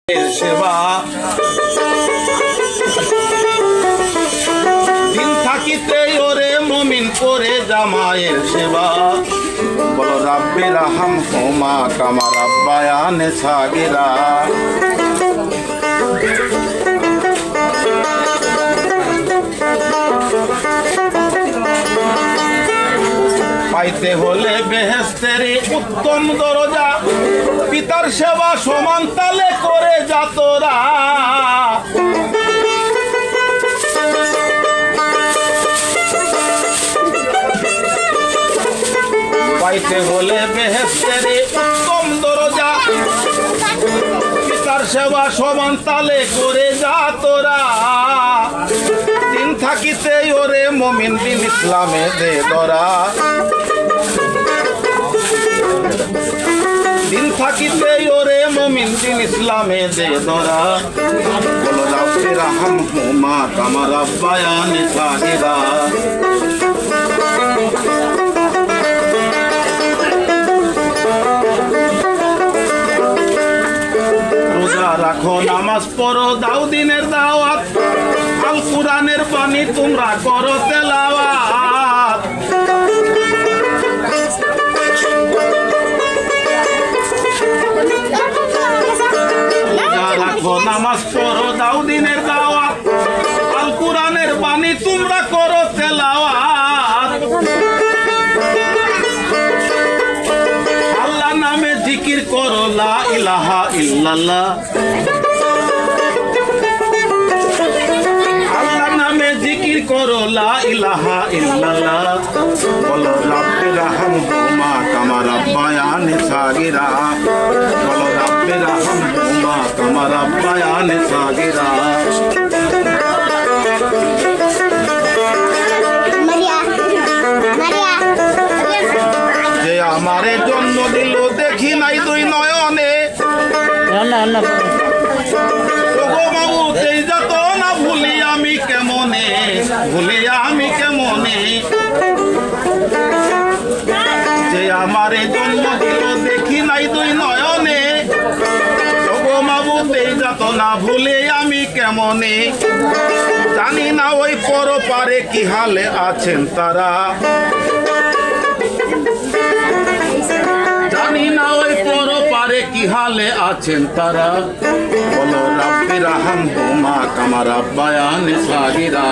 সেবা দিন থাকিতে ওরে মুমিন করে জামায়ের সেবা বলো রাব্বি রাহাম হুমা কামা রাব্বায়ানে সাগিরা। পাইতে হলে বেহেশতের উত্তম দরজা পিতার সেবা সমান তালে করে যা তোরা। পাইতে হলে বেহেশতের উত্তম দরজা পিতার সেবা সমান তালে করে যা তোরা। দিন থাকিতে ওরে মুমিন দিন ইসলামে দে ধরা। দিন থাকিতে ওরে মুমিন দিন ইসলামে দে ধরা বলো রাব্বি রাহাম হুমা কামা রাব্বায়ানি সাগিরা। রোজা রাখো নামাজ পড়ো দাও দিনের দাওয়াত আল কুরআনের বাণী তোমরা করো তেলাওয়াত। নামাজ পড়ো দাও দিনের দাওয়াত আল কুরআনের বাণী তোমরা করো তেলাওয়াত। আল্লাহ নামে জিকির করো লা ইলাহা ইল্লাল্লাহ। আল্লাহ নামে জিকির করো লা ইলাহা ইল্লাল্লাহ বলো রাব্বি রাহাম হুমা কামা রাব্বায়ানি সাগিরা। বলো রাব্বি রাহাম হুমা কামা রাব্বায়ানি সাগিরা। যে আমারে জন্ম দিল দেখি নাই দুই নয়নে যত না ভুলি আমি কেমনে ভুলি আমি কেমনে। যে আমারে জন্ম দিল দেখি নাই দুই নয়নে যত না ভুলে আমি কেমনে। জানি না ওই পরপারে কি হালে আছেন তারা। জানি না ওই পরপারে কি হালে আছেন তারা বলো রাব্বি রাহাম হুমা কামা রাব্বায়ানি সাগিরা।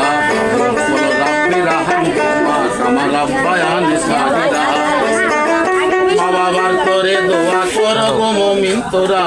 বলো রাব্বি রাহাম হুমা কামা রাব্বায়ানি সাগিরা। মা বাবার করে দোয়া করো গো মুমিন তোরা।